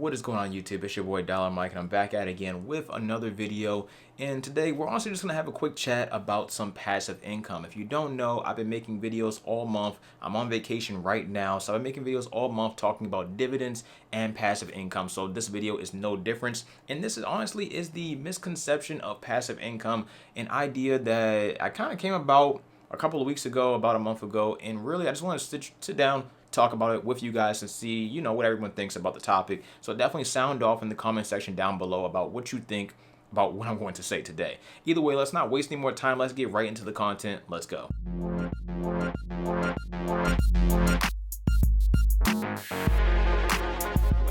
What is going on YouTube? It's your boy Dollar Mike and I'm back at it again with another video. And today we're also just going to have a quick chat about some passive income. If you don't know, I've been making videos all month. I'm on vacation right now, so I've been making videos all month talking about dividends and passive income. So this video is no difference. And this is honestly the misconception of passive income, an idea that I kind of came about a couple of weeks ago, about a month ago, and really I just want to sit down, talk about it with you guys and see, what everyone thinks about the topic. So definitely sound off in the comment section down below about what you think about what I'm going to say today. Either way, let's not waste any more time. Let's get right into the content. Let's go.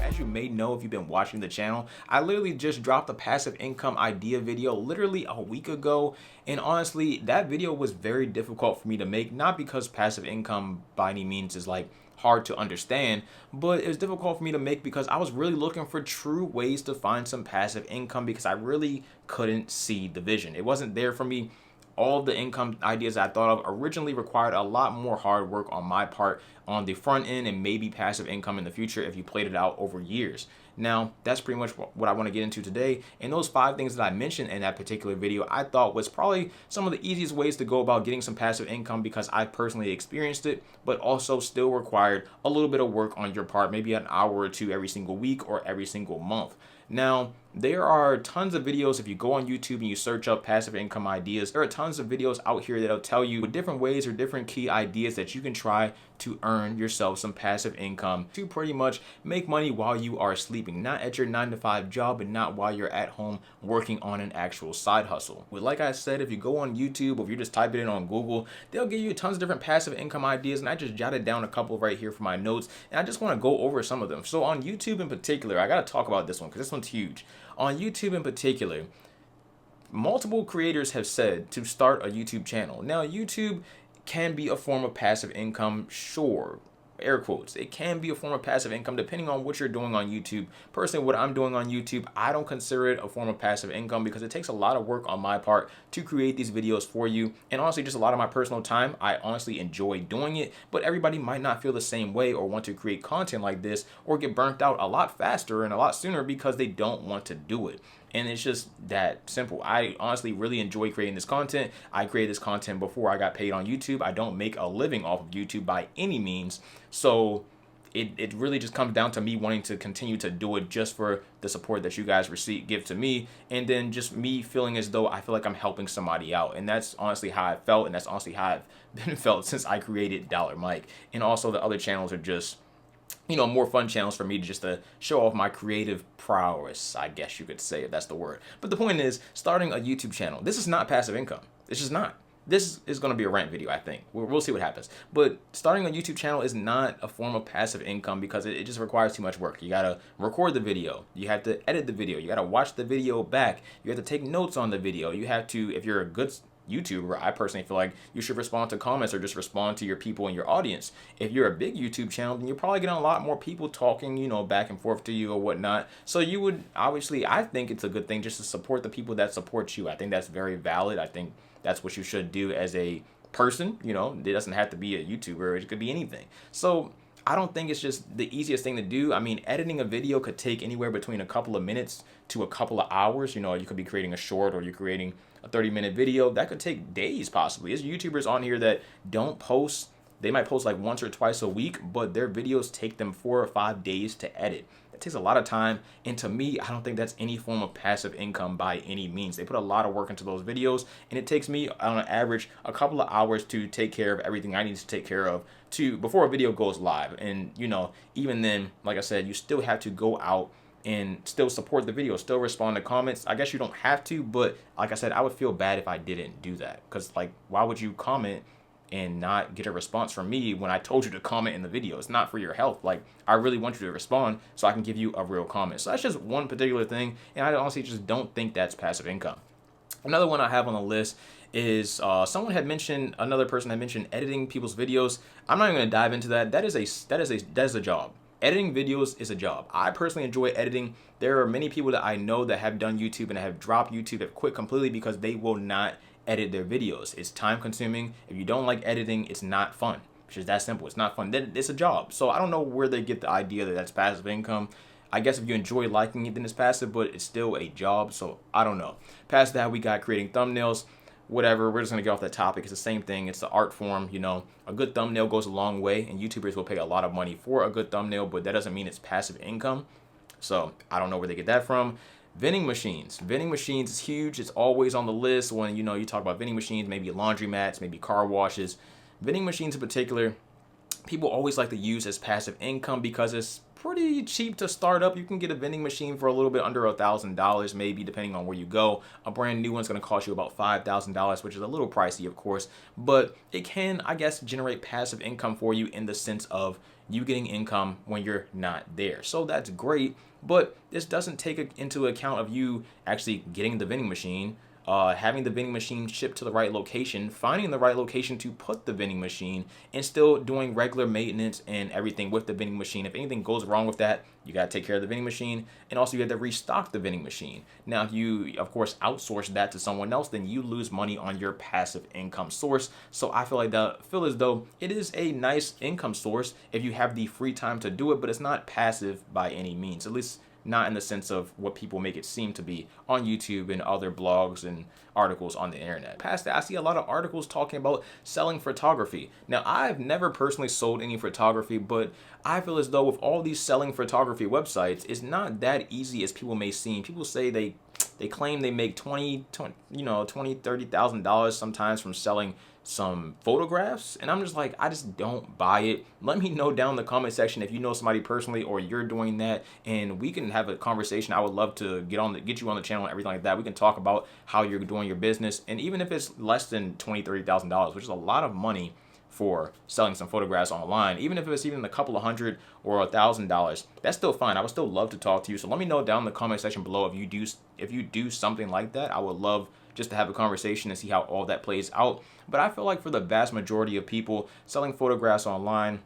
As you may know, if you've been watching the channel, I literally just dropped a passive income idea video literally a week ago. And honestly, that video was very difficult for me to make, not because passive income by any means is like hard to understand, but it was difficult for me to make because I was really looking for true ways to find some passive income because I really couldn't see the vision. It wasn't there for me. All of the income ideas I thought of originally required a lot more hard work on my part on the front end and maybe passive income in the future if you played it out over years. Now, that's pretty much what I want to get into today. And those 5 things that I mentioned in that particular video, I thought was probably some of the easiest ways to go about getting some passive income because I personally experienced it, but also still required a little bit of work on your part, maybe an hour or two every single week or every single month. Now, there are tons of videos. If you go on YouTube and you search up passive income ideas, there are tons of videos out here that'll tell you different ways or different key ideas that you can try to earn yourself some passive income to pretty much make money while you are sleeping, not at your 9-to-5 job and not while you're at home working on an actual side hustle. But like I said, if you go on YouTube or if you just type it in on Google, they'll give you tons of different passive income ideas, and I just jotted down a couple right here for my notes, and I just want to go over some of them. So on YouTube in particular, I got to talk about this one because this one's huge. On YouTube in particular, multiple creators have said to start a YouTube channel. Now, YouTube can be a form of passive income, sure. Air quotes. It can be a form of passive income depending on what you're doing on YouTube. Personally, what I'm doing on YouTube, I don't consider it a form of passive income because it takes a lot of work on my part to create these videos for you. And honestly, just a lot of my personal time. I honestly enjoy doing it, but everybody might not feel the same way or want to create content like this or get burnt out a lot faster and a lot sooner because they don't want to do it. And it's just that simple. I honestly really enjoy creating this content. I created this content before I got paid on YouTube. I don't make a living off of YouTube by any means. So it really just comes down to me wanting to continue to do it just for the support that you guys give to me. And then just me feeling as though I feel like I'm helping somebody out. And that's honestly how I felt. And that's honestly how I've been felt since I created Dollar Mike. And also the other channels are just, more fun channels for me to show off my creative prowess, I guess you could say, if that's the word. But the point is, starting a YouTube channel, this is not passive income. It's just not. This is going to be a rant video, I think. We'll see what happens. But starting a YouTube channel is not a form of passive income because it just requires too much work. You got to record the video. You have to edit the video. You got to watch the video back. You have to take notes on the video. You have to, if you're a good YouTuber, I personally feel like you should respond to comments or just respond to your people in your audience. If you're a big YouTube channel, then you're probably getting a lot more people talking, back and forth to you or whatnot. So you would obviously, I think it's a good thing just to support the people that support you. I think that's very valid. I think that's what you should do as a person. It doesn't have to be a YouTuber. It could be anything. So I don't think it's just the easiest thing to do. I mean, editing a video could take anywhere between a couple of minutes to a couple of hours. You could be creating a short or you're creating a 30-minute video. That could take days possibly. There's YouTubers on here that don't post. They might post like once or twice a week, but their videos take them 4 or 5 days to edit. That takes a lot of time. And to me, I don't think that's any form of passive income by any means. They put a lot of work into those videos, and it takes me on an average a couple of hours to take care of everything I need to take care of before a video goes live. And even then, like I said, you still have to go out and still support the video, still respond to comments. I guess you don't have to, but like I said, I would feel bad if I didn't do that. Because why would you comment and not get a response from me when I told you to comment in the video? It's not for your health. I really want you to respond so I can give you a real comment. So that's just one particular thing, and I honestly just don't think that's passive income. Another one I have on the list is another person had mentioned editing people's videos. I'm not even going to dive into that. That is a job. Editing videos is a job. I personally enjoy editing. There are many people that I know that have done YouTube and have dropped YouTube, have quit completely because they will not edit their videos. It's time consuming. If you don't like editing, it's not fun. It's just that simple. It's not fun. It's a job. So I don't know where they get the idea that that's passive income. I guess if you enjoy liking it, then it's passive, but it's still a job. So I don't know. Past that, we got creating thumbnails. Whatever, we're just gonna get off that topic. It's the same thing. It's the art form. A good thumbnail goes a long way, and YouTubers will pay a lot of money for a good thumbnail, but that doesn't mean it's passive income. So I don't know where they get that from. Vending machines. Vending machines is huge. It's always on the list when you talk about vending machines, maybe laundromats, maybe car washes. Vending machines in particular, people always like to use as passive income because it's pretty cheap to start up. You can get a vending machine for a little bit under $1,000, maybe, depending on where you go. A brand new one's going to cost you about $5,000, which is a little pricey, of course, but it can, I guess, generate passive income for you in the sense of you getting income when you're not there. So that's great, but this doesn't take into account of you actually getting the vending machine, having the vending machine shipped to the right location, finding the right location to put the vending machine, and still doing regular maintenance and everything with the vending machine. If anything goes wrong with that, you got to take care of the vending machine, and also you have to restock the vending machine. Now, if you, of course, outsource that to someone else, then you lose money on your passive income source. So I feel as though it is a nice income source if you have the free time to do it, but it's not passive by any means, at least not in the sense of what people make it seem to be on YouTube and other blogs and articles on the internet. Past that, I see a lot of articles talking about selling photography. Now, I've never personally sold any photography, but I feel as though with all these selling photography websites, it's not that easy as people may seem. People say they claim they make $30,000 sometimes from selling some photographs, and I'm just like, I just don't buy it. Let me know down in the comment section if you know somebody personally or you're doing that, and we can have a conversation. I would love to get you on the channel and everything like that. We can talk about how you're doing your business, and even if it's less than $20,000-$30,000, which is a lot of money for selling some photographs online, even if it's even a couple of $100 or $1,000, that's still fine. I would still love to talk to you. So let me know down in the comment section below if you do something like that. I would love just to have a conversation and see how all that plays out. But I feel like for the vast majority of people, selling photographs online,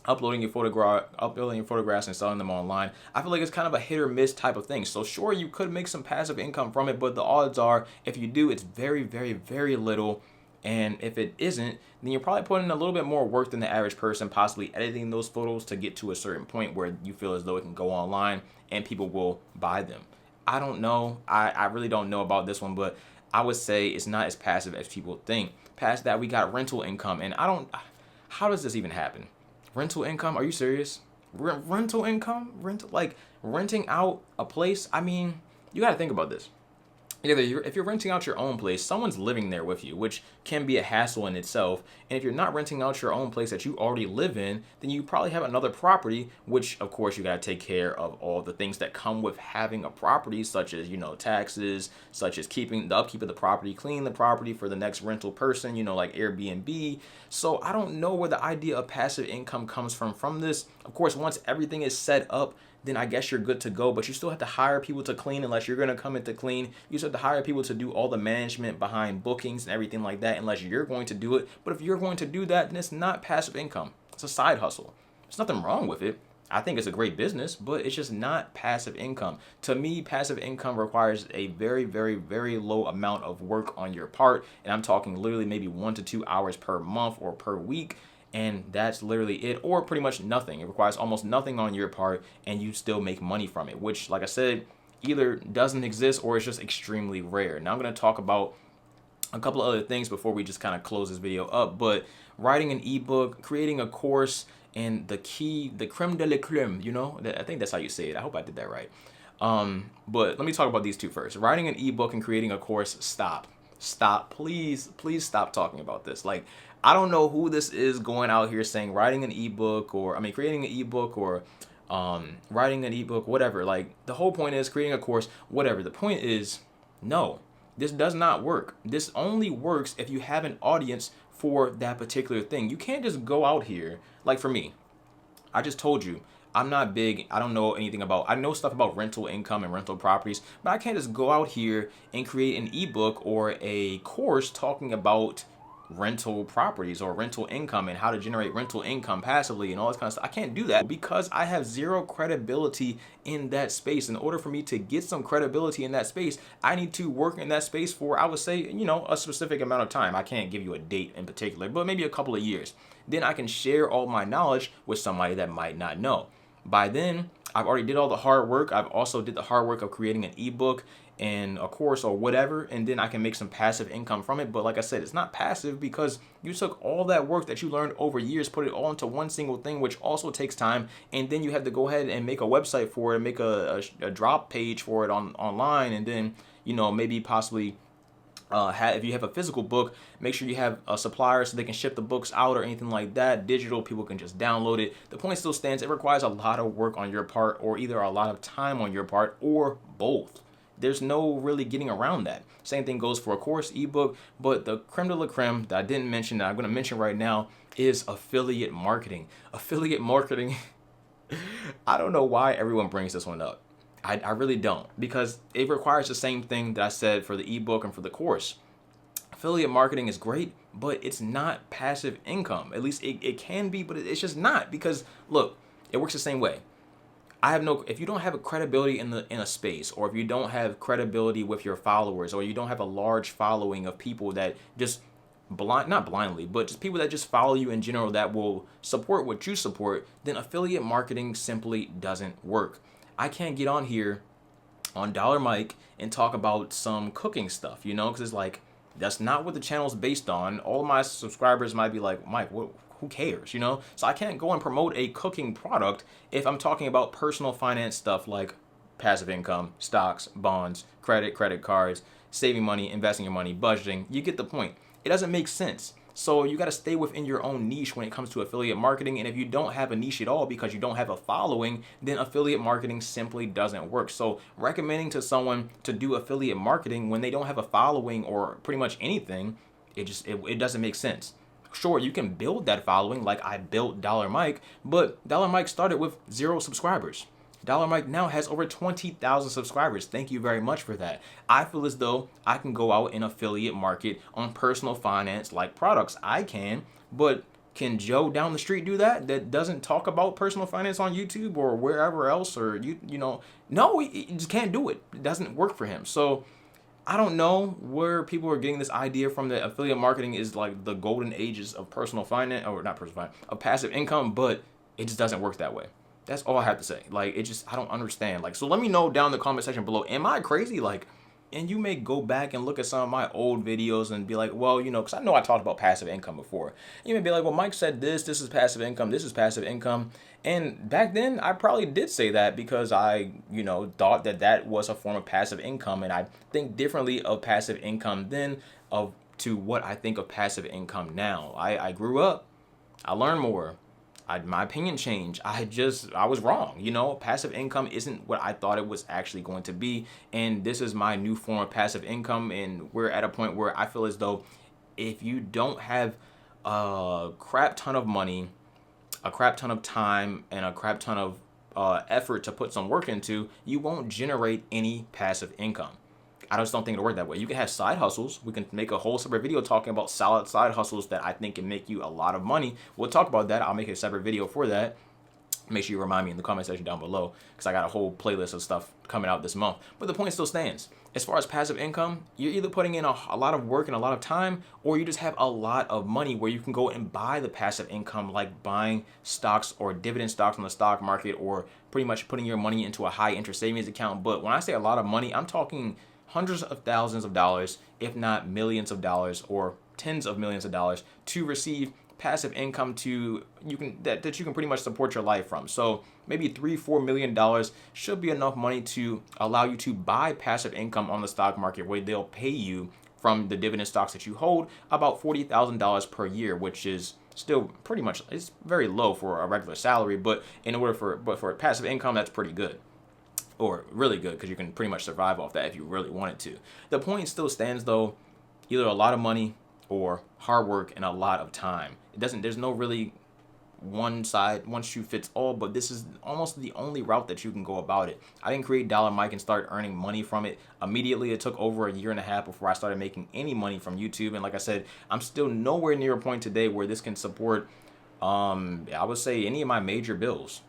uploading your photographs and selling them online, I feel like it's kind of a hit or miss type of thing. So sure, you could make some passive income from it, but the odds are if you do, it's very, very, very little. And if it isn't, then you're probably putting in a little bit more work than the average person, possibly editing those photos to get to a certain point where you feel as though it can go online and people will buy them. I don't know. I really don't know about this one, but I would say it's not as passive as people think. Past that, we got rental income, and how does this even happen? Rental income? Are you serious? Rental income? Renting out a place? I mean, you got to think about this. If you're renting out your own place, someone's living there with you, which can be a hassle in itself. And if you're not renting out your own place that you already live in, then you probably have another property, which of course you got to take care of all the things that come with having a property, such as, taxes, such as keeping the upkeep of the property, cleaning the property for the next rental person, like Airbnb. So I don't know where the idea of passive income comes from this. Of course, once everything is set up, then I guess you're good to go, but you still have to hire people to clean unless you're going to come in to clean. You still have to hire people to do all the management behind bookings and everything like that unless you're going to do it. But if you're going to do that, then it's not passive income. It's a side hustle. There's nothing wrong with it. I think it's a great business, but it's just not passive income. To me, passive income requires a very, very, very low amount of work on your part. And I'm talking literally maybe 1 to 2 hours per month or per week. And that's literally it, or pretty much nothing. It requires almost nothing on your part, and you still make money from it, which, like I said, either doesn't exist or it's just extremely rare. Now I'm going to talk about a couple of other things before we just kind of close this video up. But writing an ebook, creating a course, and the creme de la creme, I think that's how you say it. I hope I did that right. But let me talk about these two first. Writing an ebook and creating a course. Stop, please stop talking about this. I don't know who this is going out here saying creating an ebook or writing an ebook, whatever. The whole point is creating a course, whatever. The point is, no, this does not work. This only works if you have an audience for that particular thing. You can't just go out here. For me, I just told you, I'm not big. I don't know anything I know stuff about rental income and rental properties, but I can't just go out here and create an ebook or a course talking about rental properties or rental income and how to generate rental income passively and all this kind of stuff. I can't do that because I have zero credibility in that space. In order for me to get some credibility in that space, I need to work in that space for, I would say, a specific amount of time. I can't give you a date in particular, but maybe a couple of years. Then I can share all my knowledge with somebody that might not know. By then, I've already did all the hard work. I've also did the hard work of creating an ebook and a course or whatever, and then I can make some passive income from it. But like I said, it's not passive because you took all that work that you learned over years, put it all into one single thing, which also takes time, and then you have to go ahead and make a website for it, make a drop page for it online, and then maybe possibly if you have a physical book, make sure you have a supplier so they can ship the books out or anything like that. Digital, people can just download it. The point still stands. It requires a lot of work on your part, or either a lot of time on your part, or both. There's no really getting around that. Same thing goes for a course, ebook, but the creme de la creme that I didn't mention, that I'm going to mention right now, is affiliate marketing. Affiliate marketing, I don't know why everyone brings this one up. I really don't, because it requires the same thing that I said for the ebook and for the course. Affiliate marketing is great, but it's not passive income. At least it can be, but it's just not, because look, it works the same way. If you don't have a credibility in a space, or if you don't have credibility with your followers, or you don't have a large following of people that just not blindly, but just people that just follow you in general that will support what you support, then affiliate marketing simply doesn't work. I can't get on here on Dollar Mike and talk about some cooking stuff, because it's like, that's not what the channel's based on. All of my subscribers might be like, Mike, who cares, So I can't go and promote a cooking product if I'm talking about personal finance stuff like passive income, stocks, bonds, credit cards, saving money, investing your money, budgeting. You get the point. It doesn't make sense. So you got to stay within your own niche when it comes to affiliate marketing. And if you don't have a niche at all because you don't have a following, then affiliate marketing simply doesn't work. So recommending to someone to do affiliate marketing when they don't have a following or pretty much anything, it doesn't make sense. Sure, you can build that following like I built Dollar Mike, but Dollar Mike started with 0 subscribers. Dollar Mike now has over 20,000 subscribers. Thank you very much for that. I feel as though I can go out and affiliate market on personal finance like products. I can, but can Joe down the street do that? That doesn't talk about personal finance on YouTube or wherever else, or no, he just can't do it. It doesn't work for him. So I don't know where people are getting this idea from, that affiliate marketing is like the golden ages of personal finance, or not personal finance, of passive income, but it just doesn't work that way. That's all I have to say. Like, I don't understand. Like, so let me know down in the comment section below. Am I crazy? Like, and you may go back and look at some of my old videos and be like, well, because I know I talked about passive income before. You may be like, well, Mike said this is passive income, this is passive income. And back then, I probably did say that because I, thought that was a form of passive income. And I think differently of passive income then to what I think of passive income now. I grew up. I learned more. My opinion changed. I was wrong. Passive income isn't what I thought it was actually going to be. And this is my new form of passive income. And we're at a point where I feel as though if you don't have a crap ton of money, a crap ton of time, and a crap ton of effort to put some work into, you won't generate any passive income. I just don't think it'll work that way. You can have side hustles. We can make a whole separate video talking about solid side hustles that I think can make you a lot of money. We'll talk about that. I'll make a separate video for that. Make sure you remind me in the comment section down below, because I got a whole playlist of stuff coming out this month. But the point still stands. As far as passive income, you're either putting in a lot of work and a lot of time, or you just have a lot of money where you can go and buy the passive income, like buying stocks or dividend stocks on the stock market, or pretty much putting your money into a high interest savings account. But when I say a lot of money, I'm talking hundreds of thousands of dollars, if not millions of dollars or tens of millions of dollars, to receive passive income that you can pretty much support your life from. So maybe $3-4 million should be enough money to allow you to buy passive income on the stock market, where they'll pay you from the dividend stocks that you hold about $40,000 per year, which is still pretty much, it's very low for a regular salary, but for passive income, that's pretty good. Or really good, because you can pretty much survive off that if you really wanted to. The point still stands though, either a lot of money or hard work and a lot of time. There's no really one shoe fits all, but this is almost the only route that you can go about it. I didn't create Dollar Mike and start earning money from it immediately. It took over a year and a half before I started making any money from YouTube. And like I said, I'm still nowhere near a point today where this can support, I would say, any of my major bills.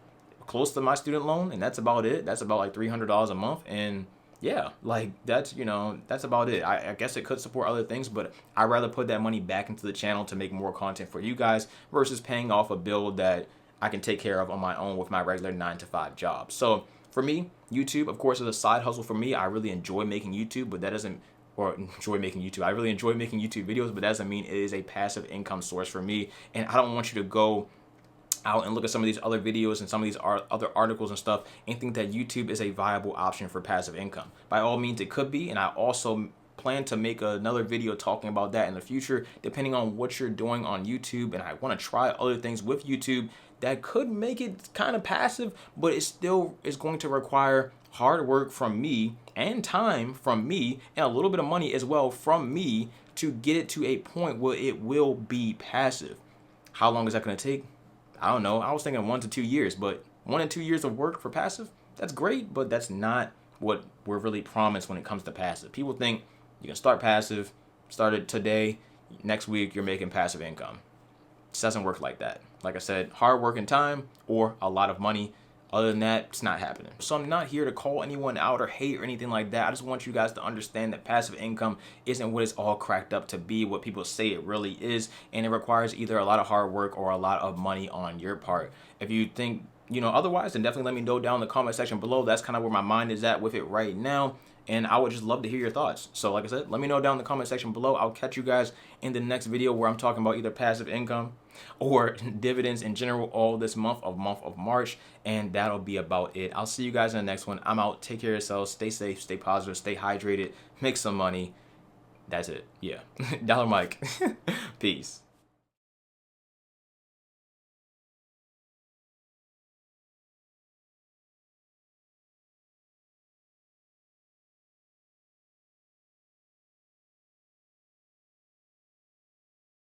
Close to my student loan, and that's about it. That's about like $300 a month, and yeah, like that's about it. I guess it could support other things, but I'd rather put that money back into the channel to make more content for you guys versus paying off a bill that I can take care of on my own with my regular 9 to 5 job. So for me, YouTube, of course, is a side hustle for me. I really enjoy making YouTube, but that doesn't, or enjoy making YouTube. I really enjoy making YouTube videos, but that doesn't mean it is a passive income source for me. And I don't want you to go out and look at some of these other videos and some of these other articles and stuff and think that YouTube is a viable option for passive income. By all means, it could be, and I also plan to make another video talking about that in the future, depending on what you're doing on YouTube. And I want to try other things with YouTube that could make it kind of passive, but it still is going to require hard work from me and time from me and a little bit of money as well from me to get it to a point where it will be passive. How long is that going to take? I don't know. I was thinking 1 to 2 years, but 1 and 2 years of work for passive, that's great, but that's not what we're really promised when it comes to passive. People think you can start passive, start it today, next week you're making passive income. It doesn't work like that. Like I said, hard work and time or a lot of money. Other than that, it's not happening. So I'm not here to call anyone out or hate or anything like that. I just want you guys to understand that passive income isn't what it's all cracked up to be, what people say it really is. And it requires either a lot of hard work or a lot of money on your part. If you think, otherwise, then definitely let me know down in the comment section below. That's kind of where my mind is at with it right now. And I would just love to hear your thoughts. So like I said, let me know down in the comment section below. I'll catch you guys in the next video where I'm talking about either passive income or dividends in general all this month of March. And that'll be about it. I'll see you guys in the next one. I'm out. Take care of yourselves. Stay safe. Stay positive. Stay hydrated. Make some money. That's it. Yeah. Dollar Mike. Peace.